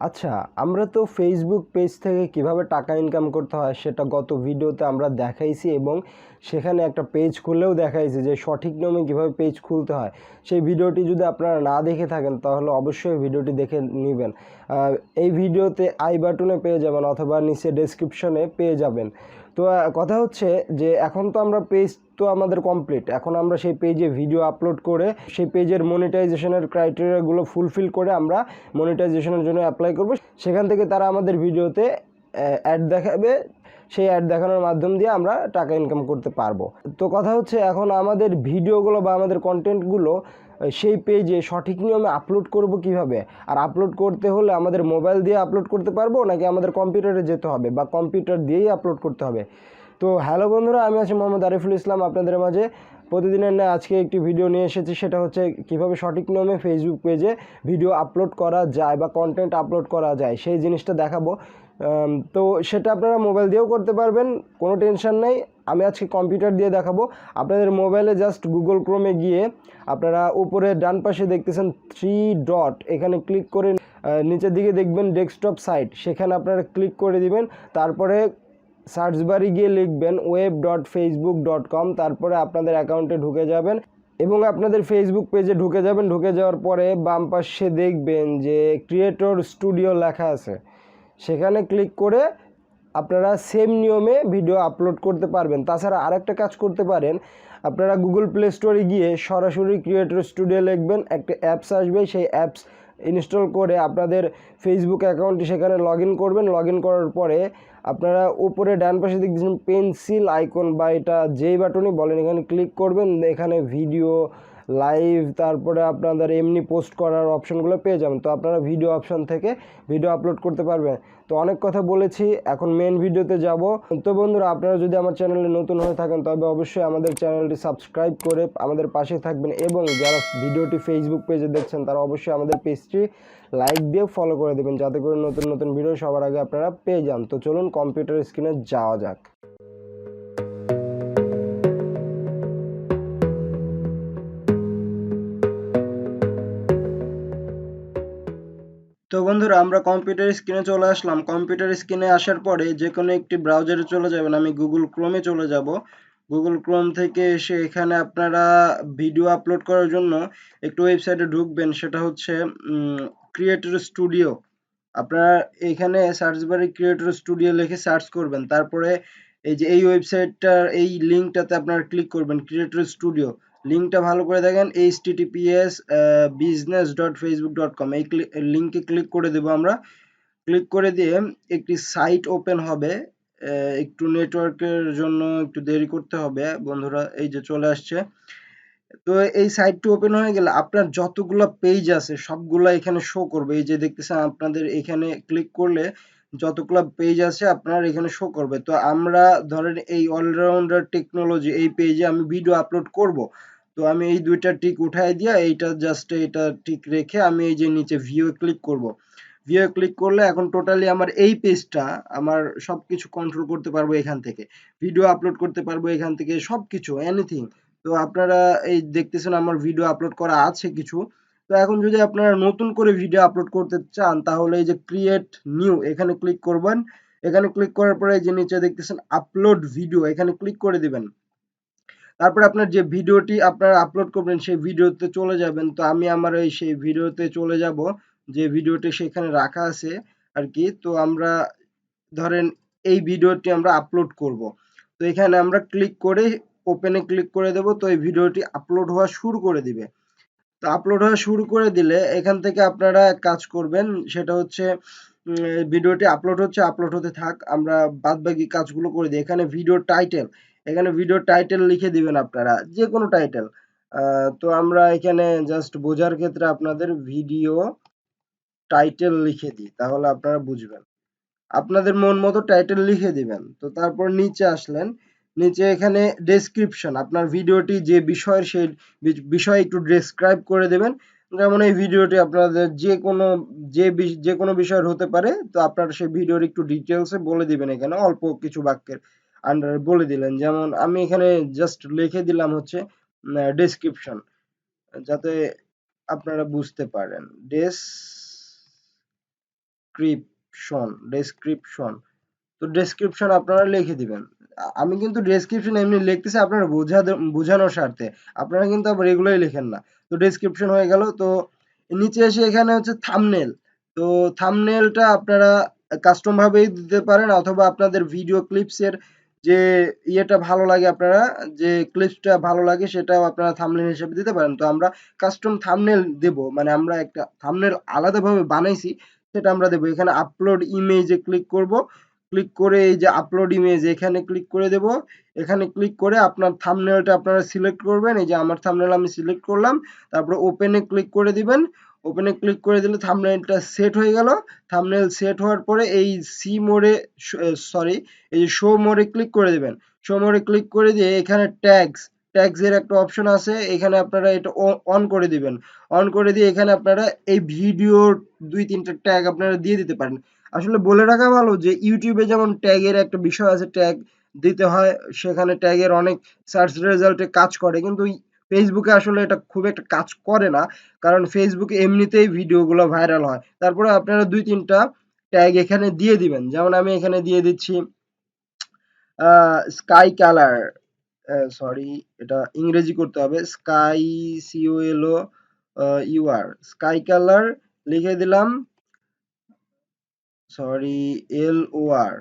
আচ্ছা, আমরা তো ফেসবুক পেজ থেকে কিভাবে টাকা ইনকাম করতে হয় সেটা গত ভিডিওতে আমরা দেখাইছি এবং সেখানে একটা পেজ খুললেও দেখাইছি যে সঠিক নিয়মে কিভাবে পেজ খুলতে হয়। সেই ভিডিওটি যদি আপনারা না দেখে থাকেন তাহলে অবশ্যই ভিডিওটি দেখে নেবেন। এই ভিডিওতে আই বাটনে পেয়ে যাবেন অথবা নিচে ডেসক্রিপশনে পেয়ে যাবেন। তো কথা হচ্ছে যে এখন তো আমরা পেজ তো আমাদের কমপ্লিট, এখন আমরা সেই পেজে ভিডিও আপলোড করে সেই পেজের মনিটাইজেশনের ক্রাইটেরিয়াগুলো ফুলফিল করে আমরা মনিটাইজেশনের জন্য অ্যাপ্লাই করব। সেখান থেকে তারা আমাদের ভিডিওতে অ্যাড দেখাবে, সেই অ্যাড দেখানোর মাধ্যম দিয়ে আমরা টাকা ইনকাম করতে পারবো। তো কথা হচ্ছে এখন আমাদের ভিডিওগুলো বা আমাদের কন্টেন্টগুলো সেই পেজে সঠিক নিয়মে আপলোড করব কিভাবে, আর আপলোড করতে হলে আমাদের মোবাইল দিয়ে আপলোড করতে পারবো নাকি আমাদের কম্পিউটারে যেতে হবে বা কম্পিউটার দিয়েই আপলোড করতে হবে। তো হ্যালো বন্ধুরা, আমি আছি মোহাম্মদ আরিফুল ইসলাম আপনাদের মাঝে। প্রতিদিনের ন্যায় আজকে একটি ভিডিও নিয়ে এসেছি, সেটা হচ্ছে কিভাবে সঠিক নিয়মে ফেসবুক পেজে ভিডিও আপলোড করা যায় বা কন্টেন্ট আপলোড করা যায় সেই জিনিসটা দেখাবো। তো সেটা আপনারা মোবাইল দিয়েও করতে পারবেন, কোনো টেনশন নেই। আমি আজকে কম্পিউটার দিয়ে দেখাবো। আপনাদের মোবাইলে জাস্ট গুগল ক্রোমে গিয়ে আপনারা উপরে ডান পাশে দেখতেছেন 3 ডট, এখানে ক্লিক করে নিচের দিকে দেখবেন ডেস্কটপ সাইট, সেখানে আপনারা ক্লিক করে দিবেন। তারপরে সার্চ বারে গিয়ে লিখবেন web.facebook.com, তারপরে আপনাদের অ্যাকাউন্টে ঢুকে যাবেন এবং আপনাদের ফেসবুক পেজে ঢুকে যাবেন। ঢুকে যাওয়ার পরে বাম পাশে দেখবেন যে ক্রিয়েটর স্টুডিও লেখা আছে, সেখানে ক্লিক করে আপনারা সেম নিয়মে ভিডিও আপলোড করতে পারবেন। তাছাড়া আরেকটা কাজ করতে পারেন, আপনারা গুগল প্লে স্টোরে গিয়ে সরাসরি ক্রিয়েটর স্টুডিও লিখবেন, একটা অ্যাপস আসবে, সেই অ্যাপস ইনস্টল করে আপনাদের ফেসবুক অ্যাকাউন্টটি সেখানে লগ ইন করবেন। লগ ইন করার পরে আপনারা উপরে ডান পাশে দেখছেন পেন্সিল আইকন বা এটা যেই বাটনই বলেন, এখানে ক্লিক করবেন। এখানে ভিডিও, লাইভ, তারপরে আপনাদের এমনি পোস্ট করার অপশনগুলো পেয়ে যাবেন। তো আপনারা ভিডিও অপশন থেকে ভিডিও আপলোড করতে পারবেন। তো অনেক কথা বলেছি, এখন মেন ভিডিওতে যাব। তো বন্ধুরা, আপনারা যদি আমার চ্যানেলে নতুন হয়ে থাকেন তবে অবশ্যই আমাদের চ্যানেলটি সাবস্ক্রাইব করে আমাদের পাশে থাকবেন এবং যারা ভিডিওটি ফেসবুক পেজে দেখছেন তারা অবশ্যই আমাদের পেজটি লাইক দিয়ে ফলো করে দেবেন, যাতে করে নতুন নতুন ভিডিও সবার আগে আপনারা পেয়ে যান। তো চলুন কম্পিউটার স্ক্রিনে যাওয়া যাক। তো বন্ধুরা, আমরা কম্পিউটার স্ক্রিনে চলে আসলাম। কম্পিউটার স্ক্রিনে আসার পরে যে কোনো একটি ব্রাউজারে চলে যাবেন। আমি গুগল ক্রোমে চলে যাব। গুগল ক্রোম থেকে এসে এখানে আপনারা ভিডিও আপলোড করার জন্য একটু ওয়েবসাইটে ঢুকবেন, সেটা হচ্ছে ক্রিয়েটর স্টুডিও। আপনারা এখানে সার্চ বারে ক্রিয়েটর স্টুডিও লিখে সার্চ করবেন, তারপরে এই যে এই ওয়েবসাইটটার এই লিঙ্কটাতে আপনারা ক্লিক করবেন, ক্রিয়েটর স্টুডিও। লিঙ্কটা ভালো করে দেখেন, https://business.facebook.com, এই লিঙ্কে ক্লিক করে দেবো আমরা। ক্লিক করে দিয়ে একটি সাইট ওপেন হবে। একটু নেটওয়ার্কের জন্য একটু দেরি করতে হবে বন্ধুরা, এই যে চলে আসছে। তো এই সাইটটি ওপেন হয়ে গেলে আপনার যতগুলো পেজ আছে সবগুলা এখানে শো করবে। এই যে দেখতেছেন, আপনাদের এখানে ক্লিক করলে যতগুলো পেজ আছে আপনার এখানে শো করবে। তো আমরা ধরেন এই অলরাউন্ডার টেকনোলজি এই পেজে আমি ভিডিও আপলোড করব। তো আমি এই দুইটা টিক উঠাই দিয়ে এইটা জাস্ট এটা টিক রেখে আমি এই যে নিচে ভিউ ক্লিক করব। ভিউ ক্লিক করলে এখন টোটালি আমার এই পেজটা আমার সবকিছু কন্ট্রোল করতে পারবো এখান থেকে, ভিডিও আপলোড করতে পারবো এখান থেকে, সবকিছু এনিথিং। তো আপনারা এই দেখতেছেন আমার ভিডিও আপলোড করা আছে কিছু। তো এখন যদি আপনারা নতুন করে ভিডিও আপলোড করতে চান তাহলে এই যে ক্রিয়েট নিউ এখানে ক্লিক করবেন। এখানে ক্লিক করার পরে এই যে নিচে দেখতেছেন আপলোড ভিডিও, এখানে ক্লিক করে দিবেন। তারপরে আপনার যে ভিডিওটি আপনারা আপলোড করবেন সেই ভিডিওতে চলে যাবেন। তো আমি আমার এই সেই ভিডিওতে চলে যাব, যে ভিডিওটি সেখানে রাখা আছে আর কি। তো আমরা ধরেন এই ভিডিওটি আমরা আপলোড করব। তো এখানে আমরা ক্লিক করে ওপেনে ক্লিক করে দেব। তো এই ভিডিওটি আপলোড হওয়া শুরু করে দিবে। তো আপলোড হওয়া শুরু করে দিলে এখান থেকে আপনারা কাজ করবেন, সেটা হচ্ছে ভিডিওটি আপলোড হচ্ছে, আপলোড হতে থাক, আমরা বাদবাকি কাজগুলো করে দিই। এখানে ভিডিও টাইটেল, এখানে ভিডিও টাইটেল লিখে দিবেন আপনারা, যে কোনো টাইটেল। তো আমরা এখানে জাস্ট বোঝার ক্ষেত্রে আপনাদের ভিডিও টাইটেল লিখে দিই, তাহলে আপনারা বুঝবেন। আপনাদের মন মতো টাইটেল লিখে দিবেন। তো তারপর নিচে আসলেন, নিচে এখানে ডেসক্রিপশন, আপনার ভিডিওটি যে বিষয়ের সেই বিষয় একটু ডেসক্রাইব করে দেবেন। যেমন এই ভিডিওটি আপনাদের যে কোনো বিষয়ের হতে পারে। তো আপনারা সেই ভিডিওর একটু ডিটেলসে বলে দিবেন, এখানে অল্প কিছু বাক্যের আন্ডারে বলে দিলেন। যেমন আমি এখানে জাস্ট লিখে দিলাম হচ্ছে ডেসক্রিপশন, যাতে আপনারা বুঝতে পারেন। ডেসক্রিপশন। তো ডেসক্রিপশন আপনারা লিখে দিবেন। আমি কিন্তু ডেসক্রিপশন এমনি লিখতেছি আপনার বোঝানোর স্বার্থে। আপনারা কিন্তু আবার এগুলোই লেখেন না। তো ডেসক্রিপশন হয়ে গেল। তো নিচে এসে এখানে হচ্ছে থাম্বনেল। তো থাম্বনেলটা আপনারা কাস্টম ভাবেই দিতে পারেন, অথবা আপনাদের ভিডিও ক্লিপসের যে ইয়েটা ভালো লাগে, আপনারা যে ক্লিপসটা ভালো লাগে সেটাও আপনারা থাম্বনেল হিসেবে দিতে পারেন। তো আমরা কাস্টম থাম্বনেল দেব, মানে আমরা একটা থাম্বনেল আলাদাভাবে বানাইছি, সেটা আমরা দেব। এখানে আপলোড ইমেজে ক্লিক করব। ক্লিক করে এই যে আপলোড ইমেজ এখানে ক্লিক করে দেব। এখানে ক্লিক করে আপনার থাম্বনেলটা আপনারা সিলেক্ট করবেন। এই যে আমার থাম্বনেল আমি সিলেক্ট করলাম। তারপরে ওপেনে ক্লিক করে দিবেন। ওপেনে ক্লিক করে দিলে থাম্বনেলটা সেট হয়ে গেল। থাম্বনেল সেট হওয়ার পরে এই সি মোডে সরি এই যে শো মোডে ক্লিক করে দিবেন। শো মোডে ক্লিক করে দিয়ে এখানে ট্যাগস এর একটা অপশন আছে, এখানে আপনারা এটা অন করে দিবেন। অন করে দিয়ে এখানে আপনারা এই ভিডিওর ২-৩টা ট্যাগ আপনারা দিয়ে দিতে পারেন। আসলে বলে রাখা ভালো যে ইউটিউবে যেমন ট্যাগের একটা বিষয় আছে, ট্যাগ দিতে হয়, সেখানে ট্যাগের অনেক সার্চ রেজাল্টে কাজ করে, কিন্তু ফেসবুকে আসলে এটা খুব একটা কাজ করে না, কারণ ফেসবুকে এমনিতেই ভিডিওগুলো ভাইরাল হয়। তারপরে আপনারা ২-৩টা ট্যাগ এখানে দিয়ে দিবেন। যেমন আমি এখানে দিয়ে দিচ্ছি স্কাই কালার, সরি এটা ইংরেজি করতে হবে, sky C O L O U R, sky colour লিখে দিলাম, sorry L O R,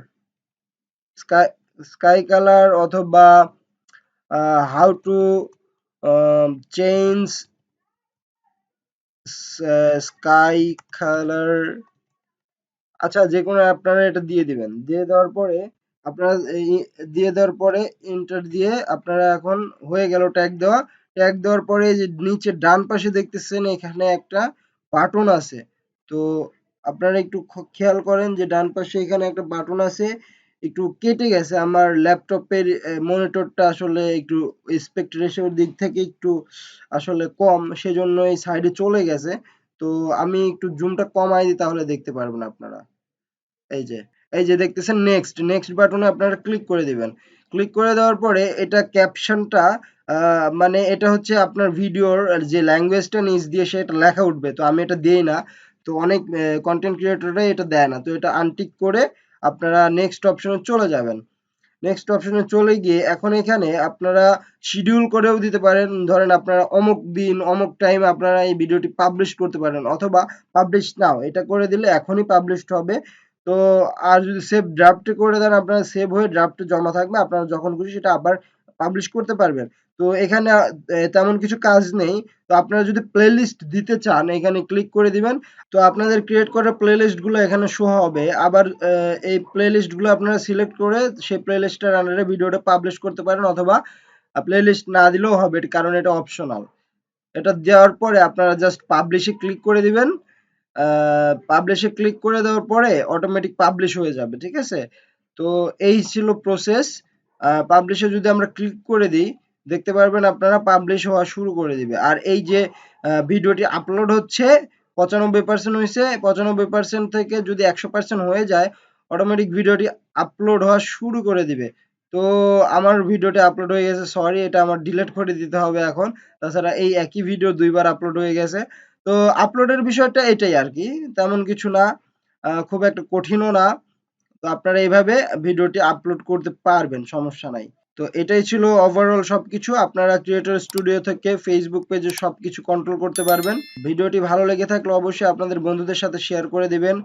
sky sky colour, অথবা how to change sky colour, আচ্ছা যেকোনো আপনারা এটা দিয়ে দিবেন। দিয়ে দেওয়ার পরে আপনারা দিয়ে দেওয়ার পরে এন্টার দিয়ে আপনারা এখন হয়ে গেল ট্যাগ দেওয়া। ট্যাগ দেওয়ার পরে যে নিচে ডান পাশে দেখতেছেন এখানে একটা বাটন আছে। তো আপনারা একটু খেয়াল করেন যে ডান পাশে এখানে একটা বাটন আছে, একটু কেটে গেছে। আমার ল্যাপটপের মনিটরটা আসলে একটু এসপেক্ট রেশিওর দিক থেকে একটু আসলে কম, সেজন্য এই সাইডে চলে গেছে। তো আমি একটু জুমটা কমাই দিই, তাহলে দেখতে পারবেন আপনারা। এই যে এই যে দেখতেছেন নেক্সট বাটনে আপনারা ক্লিক করে দিবেন। ক্লিক করে দেওয়ার পরে এটা ক্যাপশনটা মানে এটা হচ্ছে আপনার ভিডিওর যে ল্যাঙ্গুয়েজটা নিচ দিয়ে সেটা লেখা উঠবে। তো আমি এটা দেই না। তো অনেক কন্টেন্ট ক্রিয়েটররা এটা দেয় না। তো এটা আনটিক করে আপনারা নেক্সট অপশনে চলে যাবেন। নেক্সট অপশনে চলে গিয়ে এখন এখানে আপনারা শিডিউল করেও দিতে পারেন। ধরেন আপনারা অমুক দিন অমুক টাইম আপনারা এই ভিডিওটি পাবলিশ করতে পারেন, অথবা পাবলিশ নাও, এটা করে দিলে এখনই পাবলিশড হবে। তো আর যদি সেভ ড্রাফটে করে দেন, আপনারা সেভ হয়ে ড্রাফটে জমা থাকবে, আপনারা যখন খুশি সেটা আবার পাবলিশ করতে পারবেন। তো এখানে তেমন কিছু কাজ নেই। তো আপনারা যদি প্লেলিস্ট দিতে চান এখানে ক্লিক করে দিবেন। তো আপনাদের ক্রিয়েট করা প্লেলিস্টগুলো এখানে শো হবে। আবার এই প্লেলিস্টগুলো আপনারা সিলেক্ট করে সেই প্লেলিস্টের আন্ডারে ভিডিওটা পাবলিশ করতে পারেন, অথবা প্লেলিস্ট না দিলেও হবে, কারণ এটা অপশনাল। এটা দেওয়ার পরে আপনারা জাস্ট পাবলিশে ক্লিক করে দিবেন। পাবলিশে ক্লিক করে দেওয়ার পরে অটোমেটিক পাবলিশ হয়ে যাবে, ঠিক আছে? তো এই ছিল প্রসেস। পাবলিশে যদি আমরা ক্লিক করে দিই, দেখতে পারবেন আপনারা পাবলিশ হওয়া শুরু করে দিবে। আর এই যে ভিডিওটি আপলোড হচ্ছে 95% হয়েছে, 95% থেকে যদি 100% হয়ে যায়, অটোমেটিক ভিডিওটি আপলোড হওয়া শুরু করে দিবে। তো আমার ভিডিওটি আপলোড হয়ে গেছে, সরি এটা আমার ডিলিট করে দিতে হবে এখন। তাছাড়া এই একই ভিডিও ২ বার আপলোড হয়ে গেছে। তো আপলোডের বিষয়টা এটাই আরকি। তেমন কিছু না। খুব একটা কঠিনও না। তো আপনারা এইভাবে ভিডিওটি আপলোড করতে পারবেন, সমস্যা নাই। তো এটাই ছিল ওভারঅল সবকিছু। আপনারা ক্রিয়েটর স্টুডিও থেকে ফেসবুক পেজে সবকিছু কন্ট্রোল করতে পারবেন। ভিডিওটি ভালো লেগে থাকলে অবশ্যই আপনাদের বন্ধুদের সাথে শেয়ার করে দিবেন।